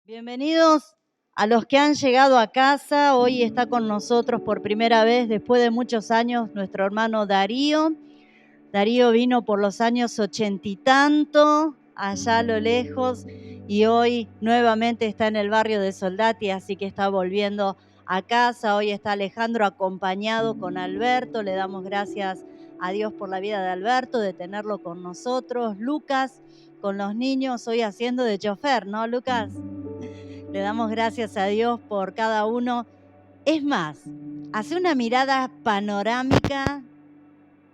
Bienvenidos a los que han llegado a casa. Hoy está con nosotros por primera vez, después de muchos años, nuestro hermano Darío. Darío vino por los años 80 y tanto, allá a lo lejos, y hoy nuevamente está en el barrio de Soldati, así que está volviendo a casa. Hoy está Alejandro acompañado con Alberto. Le damos gracias a Dios por la vida de Alberto, de tenerlo con nosotros. Lucas con los niños, hoy haciendo de chofer, ¿no, Lucas? Le damos gracias a Dios por cada uno. Es más, hace una mirada panorámica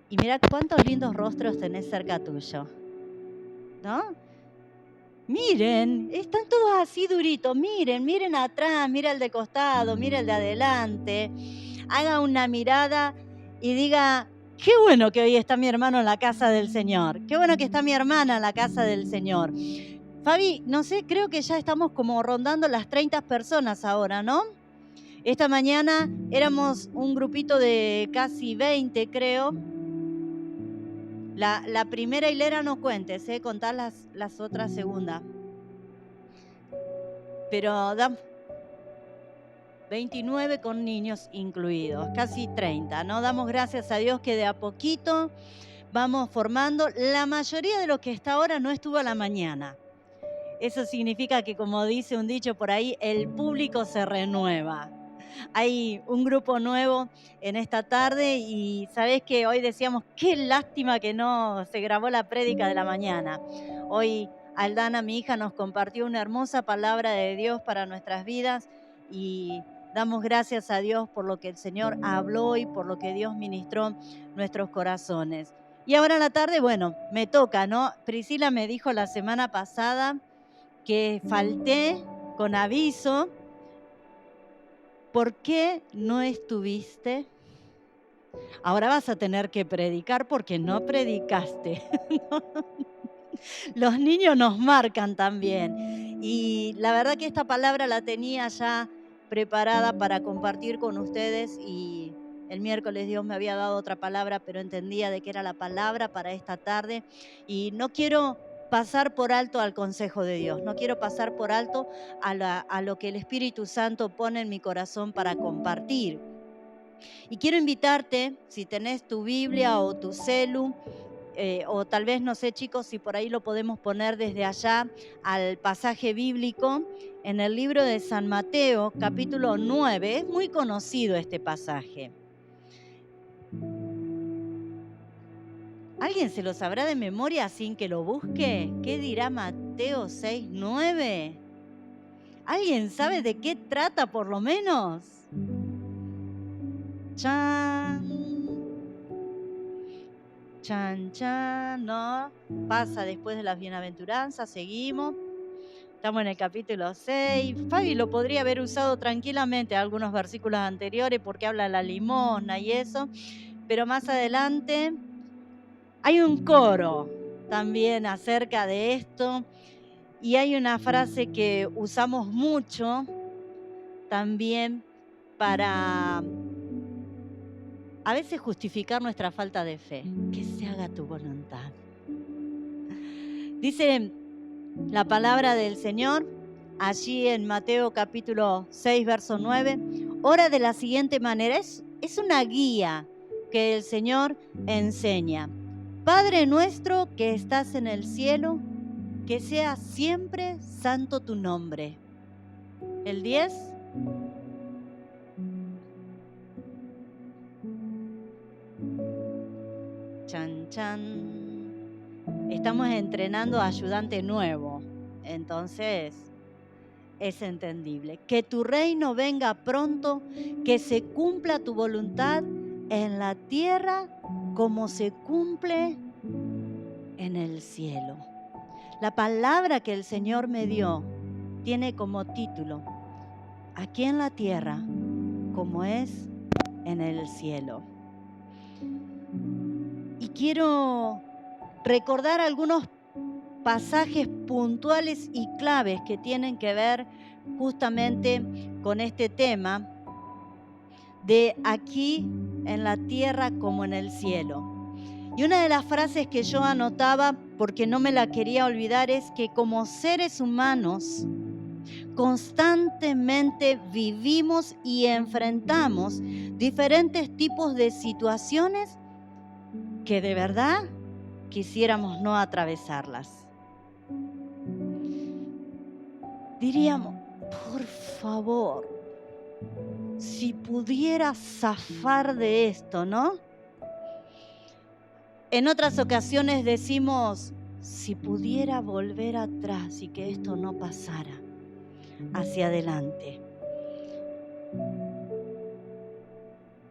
y mira cuántos lindos rostros tenés cerca tuyo, ¿no? Miren, están todos así duritos. Miren atrás, mira el de costado, mira el de adelante. Haga una mirada y diga: qué bueno que hoy está mi hermano en la casa del Señor. Qué bueno que está mi hermana en la casa del Señor. Fabi, no sé, creo que ya estamos como rondando las 30 personas ahora, ¿no? Esta mañana éramos un grupito de casi 20, creo. La primera hilera no cuentes, contá las otras segundas. Pero 29 con niños incluidos, casi 30, ¿no? Damos gracias a Dios que de a poquito vamos formando. La mayoría de los que está ahora no estuvo a la mañana. Eso significa que, como dice un dicho por ahí, el público se renueva. Hay un grupo nuevo en esta tarde y sabés que hoy decíamos, qué lástima que no se grabó la prédica de la mañana. Hoy Aldana, mi hija, nos compartió una hermosa palabra de Dios para nuestras vidas y damos gracias a Dios por lo que el Señor habló y por lo que Dios ministró nuestros corazones. Y ahora en la tarde, bueno, me toca, ¿no? Priscila me dijo la semana pasada que falté con aviso. ¿Por qué no estuviste? Ahora vas a tener que predicar porque no predicaste. Los niños nos marcan también. Y la verdad que esta palabra la tenía ya preparada para compartir con ustedes y el miércoles Dios me había dado otra palabra, pero entendía de que era la palabra para esta tarde. Y no quiero pasar por alto al consejo de Dios, no quiero pasar por alto a lo que el Espíritu Santo pone en mi corazón para compartir. Y quiero invitarte, si tenés tu Biblia o tu celu, o tal vez, no sé, chicos, si por ahí lo podemos poner desde allá al pasaje bíblico en el libro de San Mateo, capítulo 9. Es muy conocido este pasaje. ¿Alguien se lo sabrá de memoria sin que lo busque? ¿Qué dirá Mateo 6:9? ¿Alguien sabe de qué trata por lo menos? ¡Chan! Chan, chan, ¿no? Pasa después de las bienaventuranzas, seguimos. Estamos en el capítulo 6. Fabi lo podría haber usado tranquilamente algunos versículos anteriores porque habla de la limosna y eso, pero más adelante hay un coro también acerca de esto y hay una frase que usamos mucho también para a veces justificar nuestra falta de fe. Que se haga tu voluntad. Dice la palabra del Señor allí en Mateo capítulo 6, verso 9. Ora de la siguiente manera. Es una guía que el Señor enseña. Padre nuestro que estás en el cielo, que sea siempre santo tu nombre. El 10. Chan, chan. Estamos entrenando a ayudante nuevo, entonces es entendible. Que tu reino venga pronto, que se cumpla tu voluntad en la tierra como se cumple en el cielo. La palabra que el Señor me dio tiene como título: aquí en la tierra como es en el cielo. Y quiero recordar algunos pasajes puntuales y claves que tienen que ver justamente con este tema de aquí en la tierra como en el cielo. Y una de las frases que yo anotaba, porque no me la quería olvidar, es que como seres humanos Constantemente vivimos y enfrentamos diferentes tipos de situaciones que de verdad quisiéramos no atravesarlas. Diríamos, por favor, si pudiera zafar de esto, ¿no? En otras ocasiones decimos, si pudiera volver atrás y que esto no pasara, hacia adelante.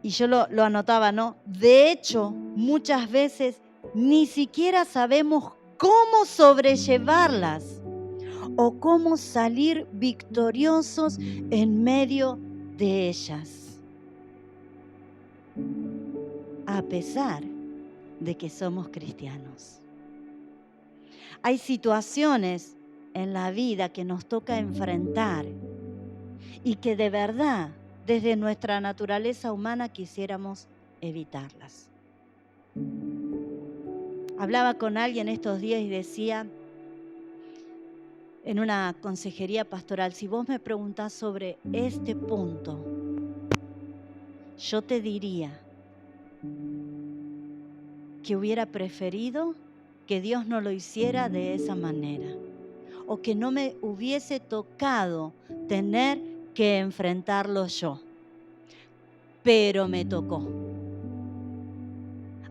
Y yo lo anotaba, ¿no? De hecho, muchas veces ni siquiera sabemos cómo sobrellevarlas o cómo salir victoriosos en medio de ellas, a pesar de que somos cristianos. Hay situaciones en la vida que nos toca enfrentar y que de verdad, desde nuestra naturaleza humana, quisiéramos evitarlas. Hablaba con alguien estos días y decía, en una consejería pastoral, si vos me preguntás sobre este punto, yo te diría que hubiera preferido que Dios no lo hiciera de esa manera, o que no me hubiese tocado tener que enfrentarlo yo, pero me tocó.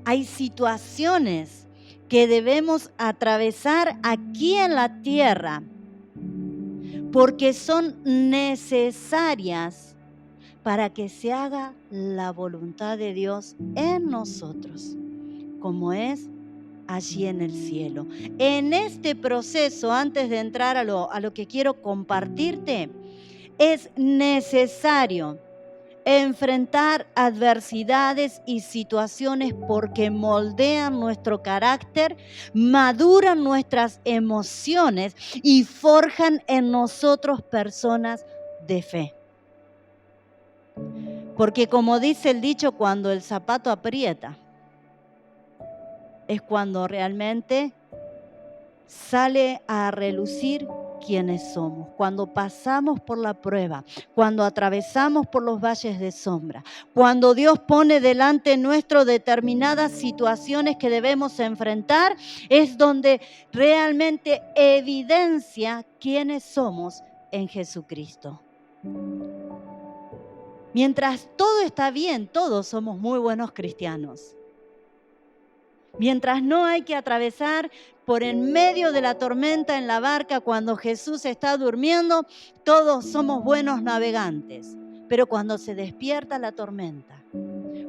Hay situaciones que debemos atravesar aquí en la tierra porque son necesarias para que se haga la voluntad de Dios en nosotros, como es allí en el cielo. En este proceso, antes de entrar a lo que quiero compartirte, es necesario enfrentar adversidades y situaciones porque moldean nuestro carácter, maduran nuestras emociones y forjan en nosotros personas de fe. Porque como dice el dicho, cuando el zapato aprieta, es cuando realmente sale a relucir quiénes somos, cuando pasamos por la prueba, cuando atravesamos por los valles de sombra, cuando Dios pone delante nuestro determinadas situaciones que debemos enfrentar, es donde realmente evidencia quiénes somos en Jesucristo. Mientras todo está bien, todos somos muy buenos cristianos. Mientras no hay que atravesar por en medio de la tormenta en la barca cuando Jesús está durmiendo, todos somos buenos navegantes. Pero cuando se despierta la tormenta,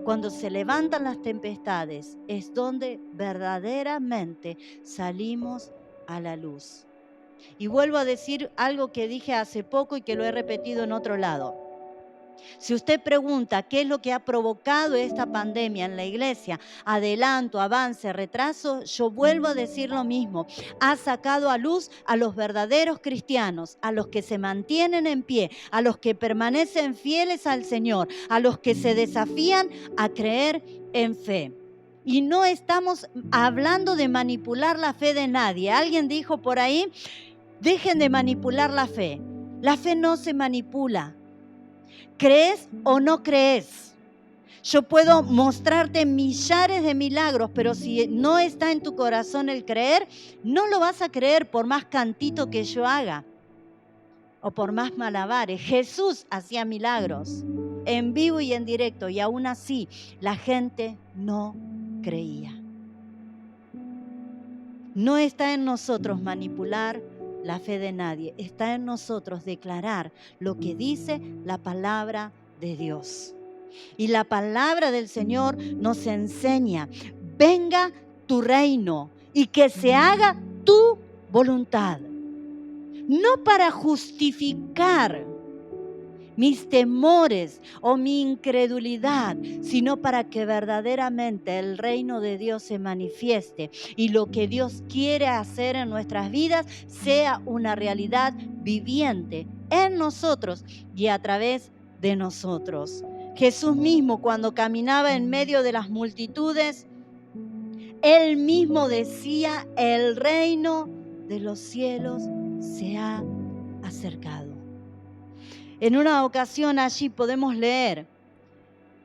cuando se levantan las tempestades, es donde verdaderamente salimos a la luz. Y vuelvo a decir algo que dije hace poco y que lo he repetido en otro lado. Si usted pregunta qué es lo que ha provocado esta pandemia en la iglesia, adelanto, avance, retraso, yo vuelvo a decir lo mismo. Ha sacado a luz a los verdaderos cristianos, a los que se mantienen en pie, a los que permanecen fieles al Señor, a los que se desafían a creer en fe. Y no estamos hablando de manipular la fe de nadie. Alguien dijo por ahí, dejen de manipular la fe. La fe no se manipula. ¿Crees o no crees? Yo puedo mostrarte millares de milagros, pero si no está en tu corazón el creer, no lo vas a creer por más cantito que yo haga o por más malabares. Jesús hacía milagros en vivo y en directo y aún así la gente no creía. No está en nosotros manipular la fe de nadie, está en nosotros declarar lo que dice la palabra de Dios. Y la palabra del Señor nos enseña, venga tu reino y que se haga tu voluntad. No para justificar mis temores o mi incredulidad, sino para que verdaderamente el reino de Dios se manifieste y lo que Dios quiere hacer en nuestras vidas sea una realidad viviente en nosotros y a través de nosotros. Jesús mismo, cuando caminaba en medio de las multitudes, Él mismo decía, el reino de los cielos se ha acercado. En una ocasión allí podemos leer,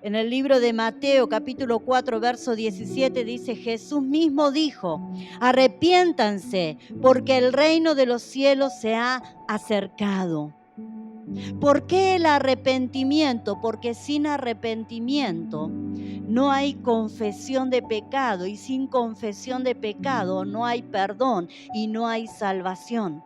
en el libro de Mateo, capítulo 4, verso 17, dice, Jesús mismo dijo, arrepiéntanse, porque el reino de los cielos se ha acercado. ¿Por qué el arrepentimiento? Porque sin arrepentimiento no hay confesión de pecado, y sin confesión de pecado no hay perdón y no hay salvación.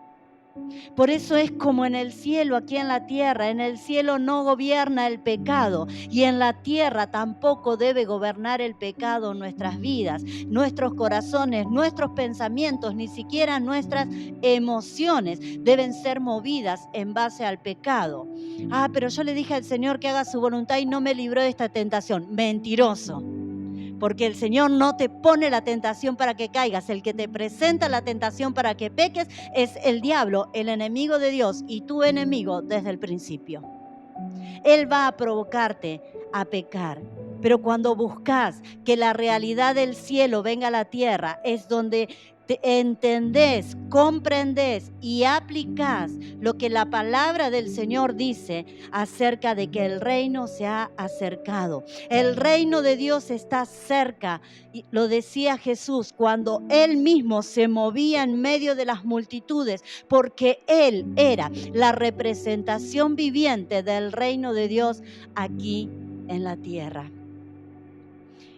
Por eso es como en el cielo, aquí en la tierra. En el cielo no gobierna el pecado y en la tierra tampoco debe gobernar el pecado en nuestras vidas, nuestros corazones, nuestros pensamientos, ni siquiera nuestras emociones deben ser movidas en base al pecado. Pero yo le dije al Señor que haga su voluntad y no me libró de esta tentación. Mentiroso. Porque el Señor no te pone la tentación para que caigas. El que te presenta la tentación para que peques es el diablo, el enemigo de Dios y tu enemigo desde el principio. Él va a provocarte a pecar. Pero cuando buscas que la realidad del cielo venga a la tierra, es donde te entendés, comprendés y aplicás lo que la palabra del Señor dice acerca de que el reino se ha acercado. El reino de Dios está cerca. Y lo decía Jesús cuando Él mismo se movía en medio de las multitudes, porque Él era la representación viviente del reino de Dios aquí en la tierra.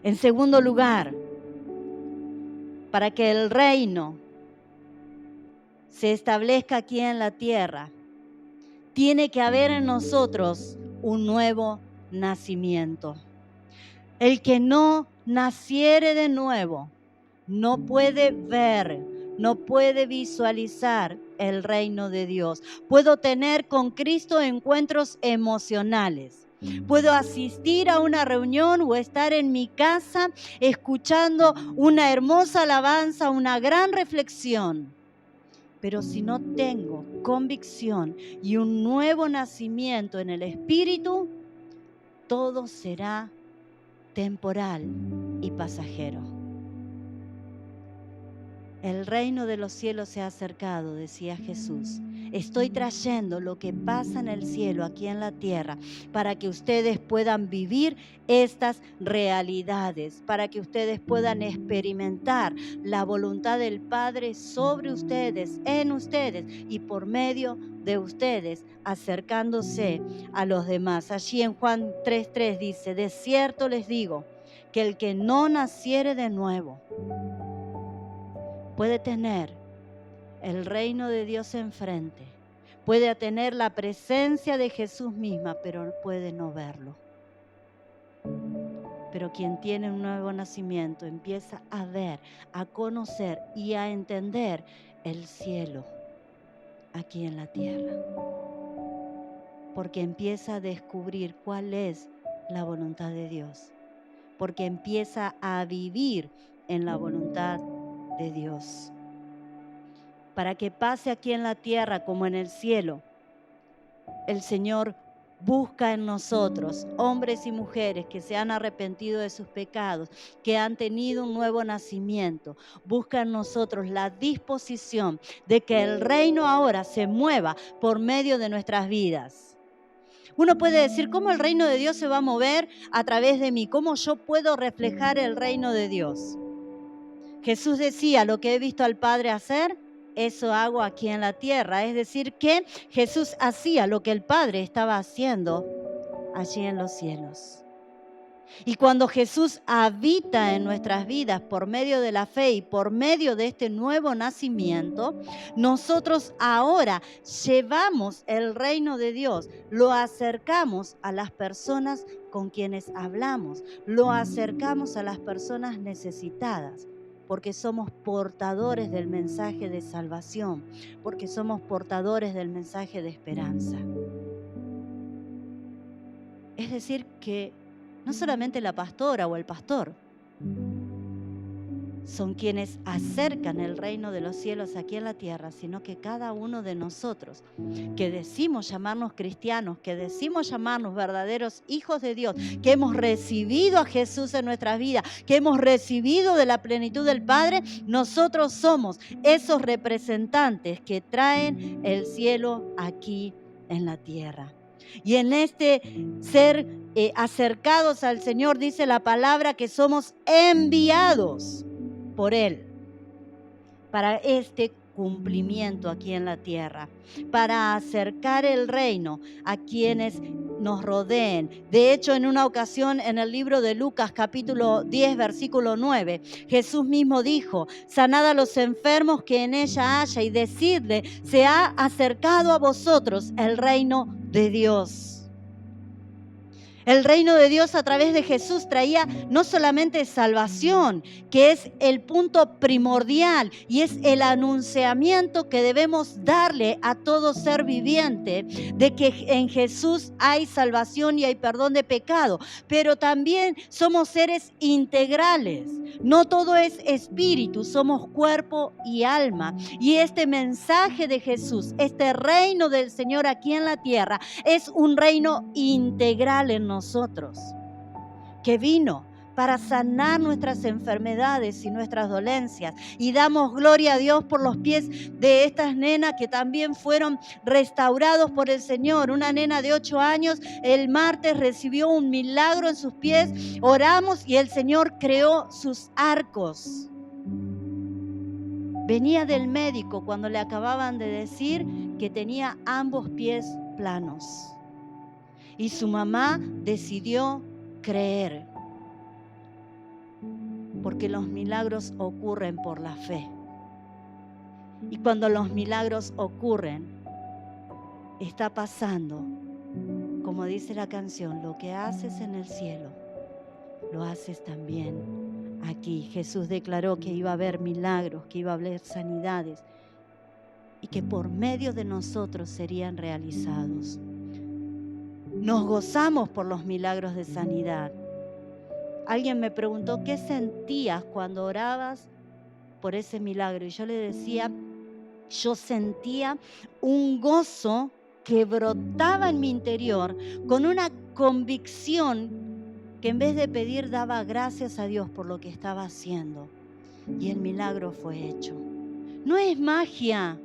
En segundo lugar, para que el reino se establezca aquí en la tierra, tiene que haber en nosotros un nuevo nacimiento. El que no naciere de nuevo no puede ver, no puede visualizar el reino de Dios. Puedo tener con Cristo encuentros emocionales. Puedo asistir a una reunión o estar en mi casa escuchando una hermosa alabanza, una gran reflexión. Pero si no tengo convicción y un nuevo nacimiento en el Espíritu, todo será temporal y pasajero. El reino de los cielos se ha acercado, decía Jesús. Estoy trayendo lo que pasa en el cielo, aquí en la tierra, para que ustedes puedan vivir estas realidades, para que ustedes puedan experimentar la voluntad del Padre sobre ustedes, en ustedes y por medio de ustedes, acercándose a los demás. Allí en Juan 3:3 dice, de cierto les digo, que el que no naciere de nuevo, puede tener el reino de Dios enfrente, puede tener la presencia de Jesús misma, pero puede no verlo. Pero quien tiene un nuevo nacimiento empieza a ver, a conocer y a entender el cielo aquí en la tierra. Porque empieza a descubrir cuál es la voluntad de Dios. Porque empieza a vivir en la voluntad de Dios. Para que pase aquí en la tierra como en el cielo, el Señor busca en nosotros hombres y mujeres que se han arrepentido de sus pecados, que han tenido un nuevo nacimiento. Busca en nosotros la disposición de que el reino ahora se mueva por medio de nuestras vidas. Uno puede decir, ¿cómo el reino de Dios se va a mover a través de mí? ¿Cómo yo puedo reflejar el reino de Dios? Jesús decía, lo que he visto al Padre hacer, eso hago aquí en la tierra. Es decir, que Jesús hacía lo que el Padre estaba haciendo allí en los cielos. Y cuando Jesús habita en nuestras vidas por medio de la fe y por medio de este nuevo nacimiento, nosotros ahora llevamos el reino de Dios, lo acercamos a las personas con quienes hablamos, lo acercamos a las personas necesitadas, porque somos portadores del mensaje de salvación, porque somos portadores del mensaje de esperanza. Es decir, que no solamente la pastora o el pastor son quienes acercan el reino de los cielos aquí en la tierra, sino que cada uno de nosotros, que decimos llamarnos cristianos, que decimos llamarnos verdaderos hijos de Dios, que hemos recibido a Jesús en nuestras vidas, que hemos recibido de la plenitud del Padre, nosotros somos esos representantes que traen el cielo aquí en la tierra. Y en este ser acercados al Señor, dice la palabra que somos enviados por Él para este cumplimiento aquí en la tierra, para acercar el reino a quienes nos rodeen. De hecho, en una ocasión en el libro de Lucas capítulo 10 versículo 9, Jesús mismo dijo: sanad a los enfermos que en ella haya y decidle, se ha acercado a vosotros el reino de Dios. El reino de Dios a través de Jesús traía no solamente salvación, que es el punto primordial y es el anunciamiento que debemos darle a todo ser viviente, de que en Jesús hay salvación y hay perdón de pecado, pero también somos seres integrales. No todo es espíritu, somos cuerpo y alma. Y este mensaje de Jesús, este reino del Señor aquí en la tierra, es un reino integral en nosotros, que vino para sanar nuestras enfermedades y nuestras dolencias. Y damos gloria a Dios por los pies de estas nenas que también fueron restaurados por el Señor. Una nena de 8 años el martes recibió un milagro en sus pies. Oramos y el Señor creó sus arcos. Venía del médico cuando le acababan de decir que tenía ambos pies planos. Y su mamá decidió creer, porque los milagros ocurren por la fe. Y cuando los milagros ocurren, está pasando, como dice la canción, lo que haces en el cielo, lo haces también aquí. Jesús declaró que iba a haber milagros, que iba a haber sanidades y que por medio de nosotros serían realizados. Nos gozamos por los milagros de sanidad. Alguien me preguntó, ¿qué sentías cuando orabas por ese milagro? Y yo le decía, yo sentía un gozo que brotaba en mi interior con una convicción que en vez de pedir daba gracias a Dios por lo que estaba haciendo. Y el milagro fue hecho. No es magia,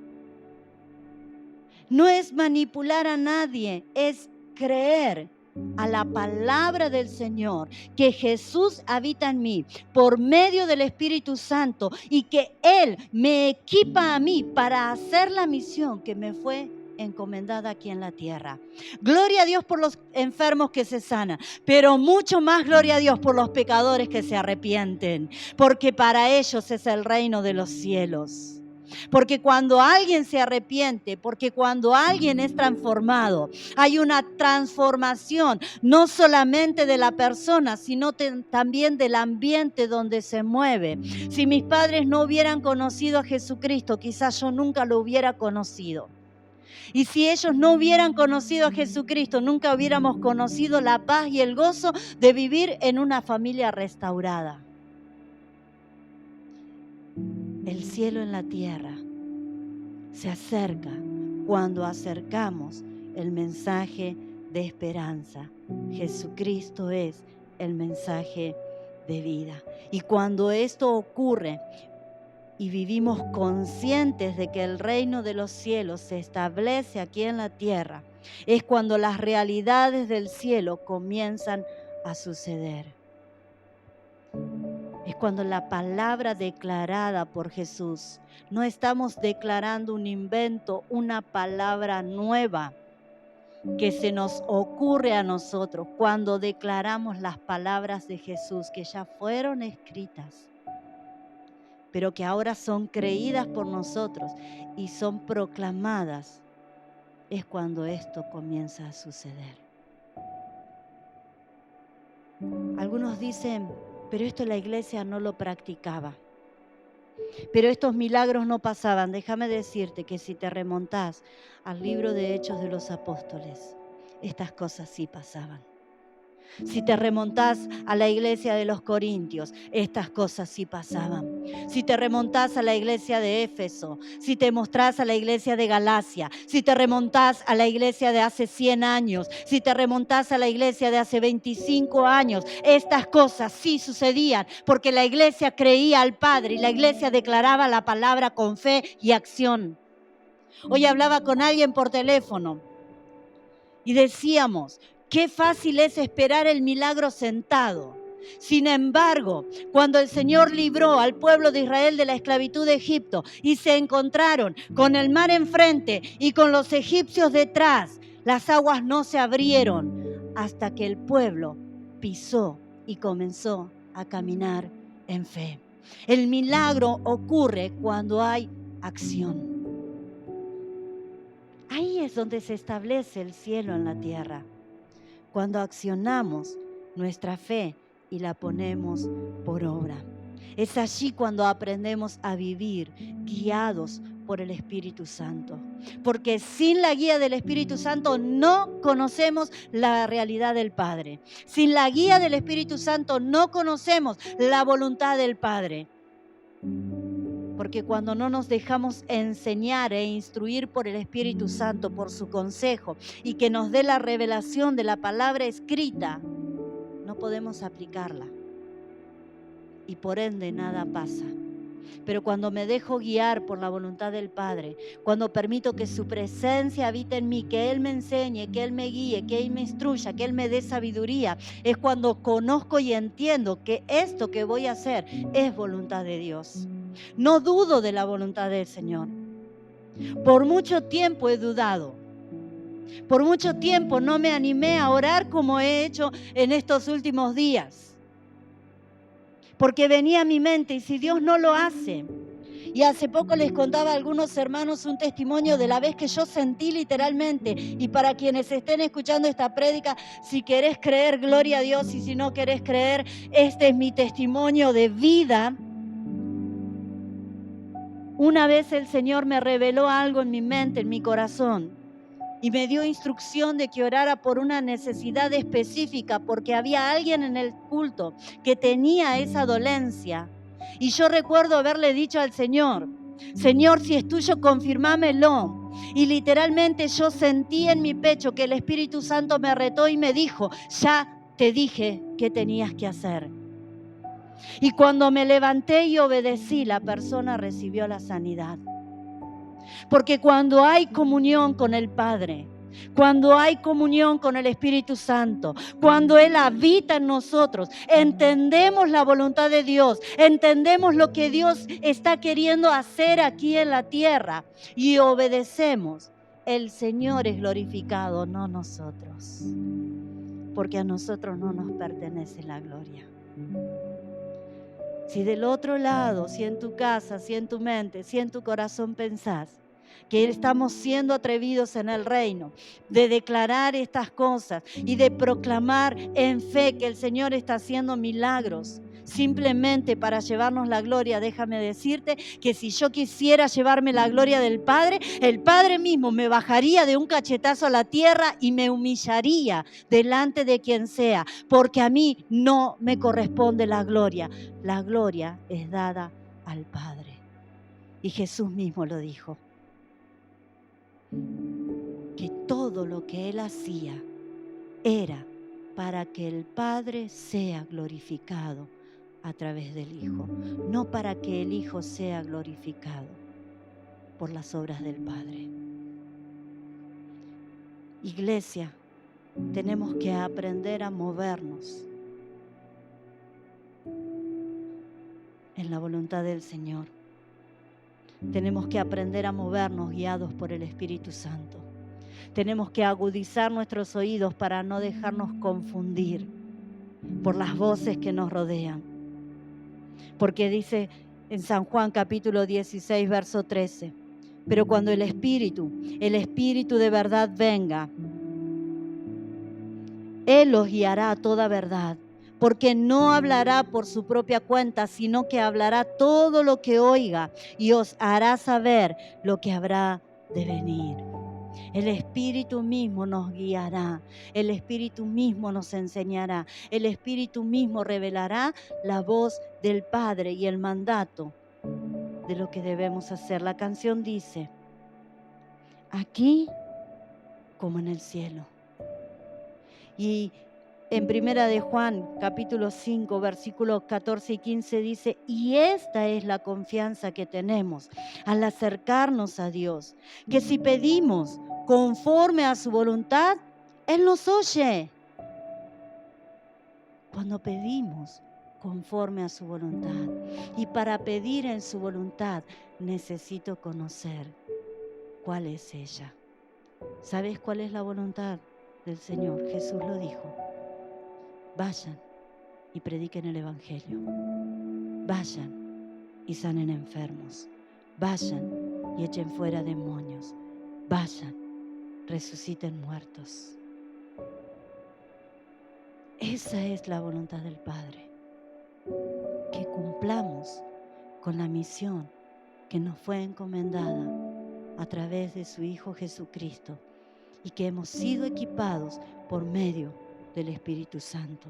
no es manipular a nadie, es creer a la palabra del Señor, que Jesús habita en mí por medio del Espíritu Santo y que Él me equipa a mí para hacer la misión que me fue encomendada aquí en la tierra. Gloria a Dios por los enfermos que se sanan, pero mucho más gloria a Dios por los pecadores que se arrepienten, porque para ellos es el reino de los cielos. Porque cuando alguien se arrepiente, porque cuando alguien es transformado, hay una transformación no solamente de la persona, sino también del ambiente donde se mueve. Si mis padres no hubieran conocido a Jesucristo, quizás yo nunca lo hubiera conocido. Y si ellos no hubieran conocido a Jesucristo, nunca hubiéramos conocido la paz y el gozo de vivir en una familia restaurada. El cielo en la tierra se acerca cuando acercamos el mensaje de esperanza. Jesucristo es el mensaje de vida. Y cuando esto ocurre y vivimos conscientes de que el reino de los cielos se establece aquí en la tierra, es cuando las realidades del cielo comienzan a suceder. Es cuando la palabra declarada por Jesús, no estamos declarando un invento, una palabra nueva que se nos ocurre a nosotros cuando declaramos las palabras de Jesús que ya fueron escritas, pero que ahora son creídas por nosotros y son proclamadas. Es cuando esto comienza a suceder. Algunos dicen, pero esto la iglesia no lo practicaba. Pero estos milagros no pasaban. Déjame decirte que si te remontás al libro de Hechos de los Apóstoles, estas cosas sí pasaban. Si te remontás a la iglesia de los Corintios, estas cosas sí pasaban. Si te remontás a la iglesia de Éfeso, si te mostrás a la iglesia de Galacia, si te remontás a la iglesia de hace 100 años, si te remontás a la iglesia de hace 25 años, estas cosas sí sucedían porque la iglesia creía al Padre y la iglesia declaraba la palabra con fe y acción. Hoy hablaba con alguien por teléfono y decíamos, qué fácil es esperar el milagro sentado. Sin embargo, cuando el Señor libró al pueblo de Israel de la esclavitud de Egipto y se encontraron con el mar enfrente y con los egipcios detrás, las aguas no se abrieron hasta que el pueblo pisó y comenzó a caminar en fe. El milagro ocurre cuando hay acción. Ahí es donde se establece el cielo en la tierra. Cuando accionamos nuestra fe y la ponemos por obra. Es allí cuando aprendemos a vivir guiados por el Espíritu Santo. Porque sin la guía del Espíritu Santo no conocemos la realidad del Padre. Sin la guía del Espíritu Santo no conocemos la voluntad del Padre. Porque cuando no nos dejamos enseñar e instruir por el Espíritu Santo, por su consejo, y que nos dé la revelación de la palabra escrita, no podemos aplicarla. Y por ende nada pasa. Pero cuando me dejo guiar por la voluntad del Padre, cuando permito que su presencia habite en mí, que Él me enseñe, que Él me guíe, que Él me instruya, que Él me dé sabiduría, es cuando conozco y entiendo que esto que voy a hacer es voluntad de Dios. No dudo de la voluntad del Señor. Por mucho tiempo he dudado. Por mucho tiempo no me animé a orar como he hecho en estos últimos días. Porque venía a mi mente, y si Dios no lo hace. Y hace poco les contaba a algunos hermanos un testimonio de la vez que yo sentí literalmente. Y para quienes estén escuchando esta prédica, si querés creer, gloria a Dios. Y si no querés creer, este es mi testimonio de vida. Una vez el Señor me reveló algo en mi mente, en mi corazón. Y me dio instrucción de que orara por una necesidad específica, porque había alguien en el culto que tenía esa dolencia. Y yo recuerdo haberle dicho al Señor, Señor, si es tuyo, confirmámelo. Y literalmente yo sentí en mi pecho que el Espíritu Santo me retó y me dijo, ya te dije qué tenías que hacer. Y cuando me levanté y obedecí, la persona recibió la sanidad. Porque cuando hay comunión con el Padre, cuando hay comunión con el Espíritu Santo, cuando Él habita en nosotros, entendemos la voluntad de Dios, entendemos lo que Dios está queriendo hacer aquí en la tierra y obedecemos. El Señor es glorificado, no nosotros, porque a nosotros no nos pertenece la gloria. Si del otro lado, si en tu casa, si en tu mente, si en tu corazón pensás que estamos siendo atrevidos en el reino, de declarar estas cosas y de proclamar en fe que el Señor está haciendo milagros, simplemente para llevarnos la gloria, déjame decirte que si yo quisiera llevarme la gloria del Padre, el Padre mismo me bajaría de un cachetazo a la tierra y me humillaría delante de quien sea, porque a mí no me corresponde la gloria es dada al Padre. Y Jesús mismo lo dijo, que todo lo que Él hacía era para que el Padre sea glorificado a través del Hijo, no para que el Hijo sea glorificado por las obras del Padre. Iglesia, tenemos que aprender a movernos en la voluntad del Señor. Tenemos que aprender a movernos guiados por el Espíritu Santo. Tenemos que agudizar nuestros oídos para no dejarnos confundir por las voces que nos rodean. Porque dice en San Juan capítulo 16, verso 13, pero cuando el Espíritu de verdad venga, Él los guiará a toda verdad. Porque no hablará por su propia cuenta, sino que hablará todo lo que oiga y os hará saber lo que habrá de venir. El Espíritu mismo nos guiará, el Espíritu mismo nos enseñará, el Espíritu mismo revelará la voz del Padre y el mandato de lo que debemos hacer. La canción dice, aquí como en el cielo. Y en Primera de Juan, capítulo 5, versículos 14 y 15 dice, y esta es la confianza que tenemos al acercarnos a Dios, que si pedimos conforme a su voluntad, Él nos oye. Cuando pedimos conforme a su voluntad. Y para pedir en su voluntad, necesito conocer cuál es ella. ¿Sabes cuál es la voluntad del Señor? Jesús lo dijo. Vayan y prediquen el Evangelio. Vayan y sanen enfermos. Vayan y echen fuera demonios. Vayan, resuciten muertos. Esa es la voluntad del Padre. Que cumplamos con la misión que nos fue encomendada a través de su Hijo Jesucristo y que hemos sido equipados por medio del Espíritu Santo.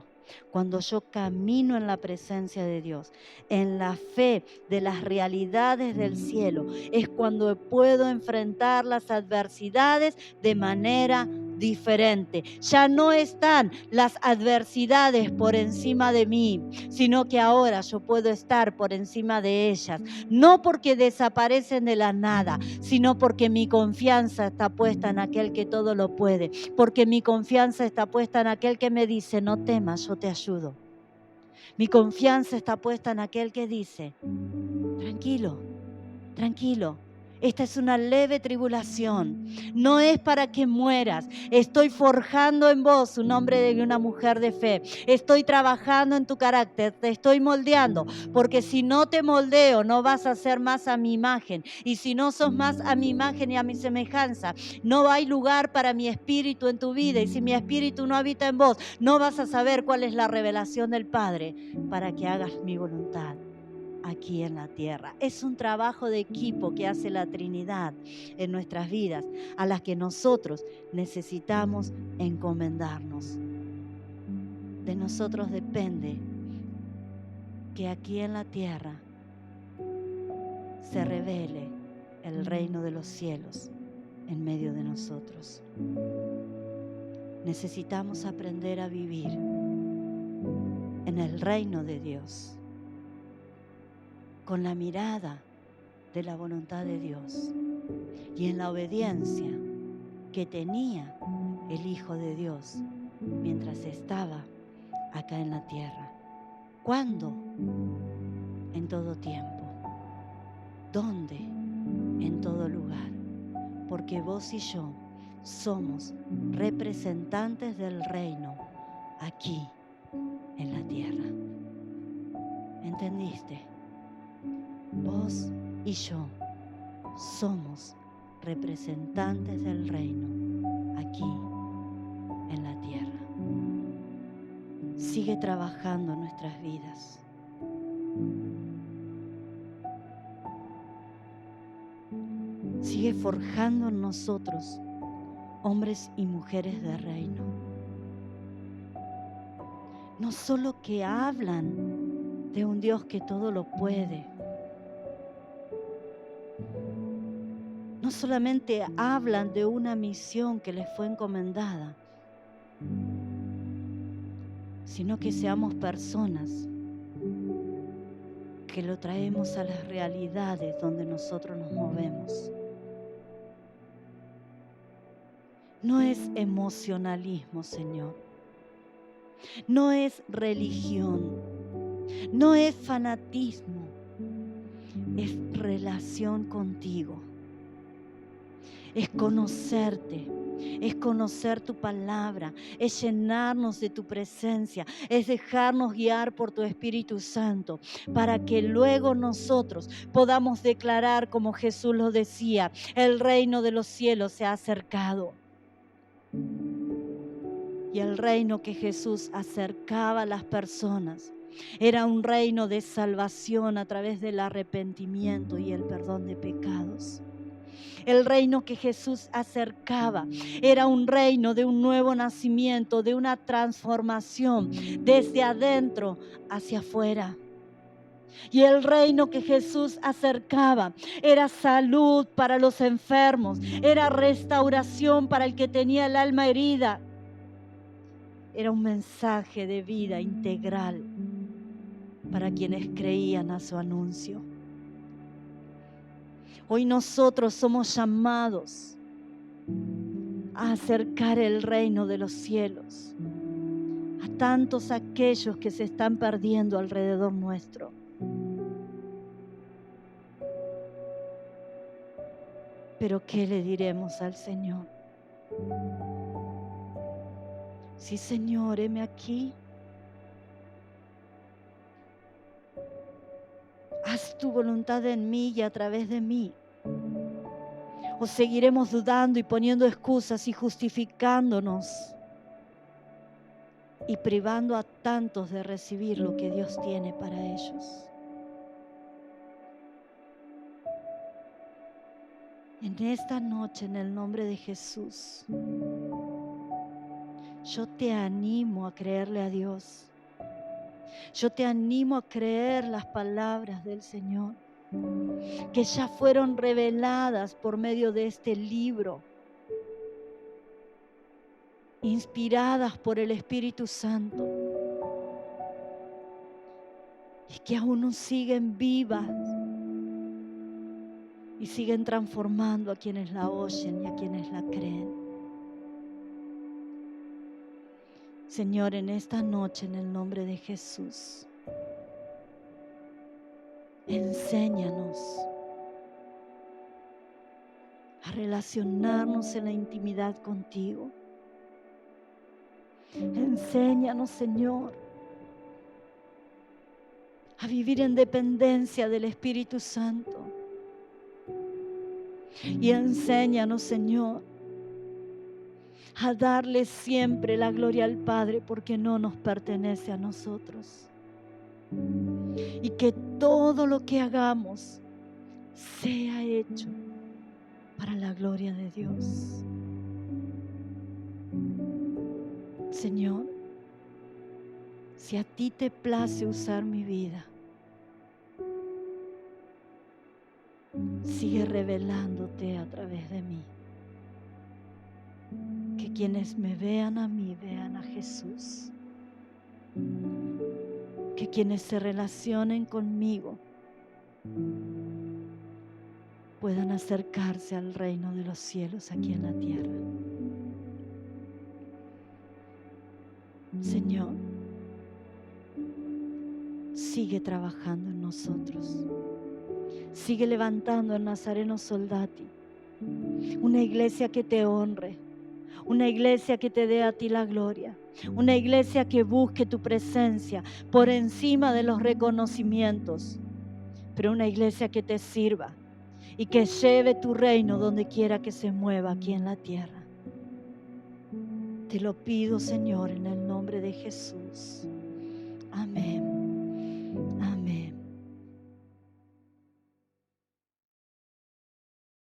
Cuando yo camino en la presencia de Dios, en la fe de las realidades del cielo, es cuando puedo enfrentar las adversidades de manera diferente. Ya no están las adversidades por encima de mí, sino que ahora yo puedo estar por encima de ellas. No porque desaparecen de la nada, sino porque mi confianza está puesta en aquel que todo lo puede. Porque mi confianza está puesta en aquel que me dice, no temas, yo te ayudo. Mi confianza está puesta en aquel que dice, tranquilo, tranquilo. Esta es una leve tribulación, no es para que mueras. Estoy forjando en vos un hombre y una mujer de fe. Estoy trabajando en tu carácter, te estoy moldeando, porque si no te moldeo no vas a ser más a mi imagen. Y si no sos más a mi imagen y a mi semejanza, no hay lugar para mi espíritu en tu vida. Y si mi espíritu no habita en vos, no vas a saber cuál es la revelación del Padre para que hagas mi voluntad aquí en la tierra. Es un trabajo de equipo que hace la Trinidad en nuestras vidas, a las que nosotros necesitamos encomendarnos. De nosotros depende que aquí en la tierra se revele el reino de los cielos en medio de nosotros. Necesitamos aprender a vivir en el reino de Dios, con la mirada de la voluntad de Dios y en la obediencia que tenía el Hijo de Dios mientras estaba acá en la tierra. ¿Cuándo? En todo tiempo. ¿Dónde? En todo lugar. Porque vos y yo somos representantes del reino aquí en la tierra. ¿Entendiste? Vos y yo somos representantes del reino aquí en la tierra. Sigue trabajando en nuestras vidas. Sigue forjando en nosotros hombres y mujeres de reino. No solo que hablan de un Dios que todo lo puede. No solamente hablan de una misión que les fue encomendada, sino que seamos personas que lo traemos a las realidades donde nosotros nos movemos. No es emocionalismo, Señor. No es religión. No es fanatismo. Es relación contigo. Es conocerte, es conocer tu palabra, es llenarnos de tu presencia, es dejarnos guiar por tu Espíritu Santo, para que luego nosotros podamos declarar, como Jesús lo decía, el reino de los cielos se ha acercado. Y el reino que Jesús acercaba a las personas era un reino de salvación a través del arrepentimiento y el perdón de pecados. El reino que Jesús acercaba era un reino de un nuevo nacimiento, de una transformación desde adentro hacia afuera. Y el reino que Jesús acercaba era salud para los enfermos, era restauración para el que tenía el alma herida. Era un mensaje de vida integral para quienes creían a su anuncio. Hoy nosotros somos llamados a acercar el reino de los cielos a tantos aquellos que se están perdiendo alrededor nuestro. Pero ¿qué le diremos al Señor? Sí, Señor, heme aquí. Haz tu voluntad en mí y a través de mí. ¿O seguiremos dudando y poniendo excusas y justificándonos y privando a tantos de recibir lo que Dios tiene para ellos? En esta noche, en el nombre de Jesús, yo te animo a creerle a Dios. Yo te animo a creer las palabras del Señor, que ya fueron reveladas por medio de este libro, inspiradas por el Espíritu Santo, y que aún siguen vivas y siguen transformando a quienes la oyen y a quienes la creen. Señor, en esta noche, en el nombre de Jesús, enséñanos a relacionarnos en la intimidad contigo. Enséñanos, Señor, a vivir en dependencia del Espíritu Santo. Y enséñanos, Señor, a darle siempre la gloria al Padre, porque no nos pertenece a nosotros. Y que todo lo que hagamos sea hecho para la gloria de Dios. Señor, si a ti te place usar mi vida, sigue revelándote a través de mí. Que quienes me vean a mí, vean a Jesús. Que quienes se relacionen conmigo puedan acercarse al reino de los cielos aquí en la tierra. Señor, sigue trabajando en nosotros. Sigue levantando al Nazareno Soldati, una iglesia que te honre, una iglesia que te dé a ti la gloria, una iglesia que busque tu presencia por encima de los reconocimientos, pero una iglesia que te sirva y que lleve tu reino donde quiera que se mueva aquí en la tierra. Te lo pido, Señor, en el nombre de Jesús. Amén.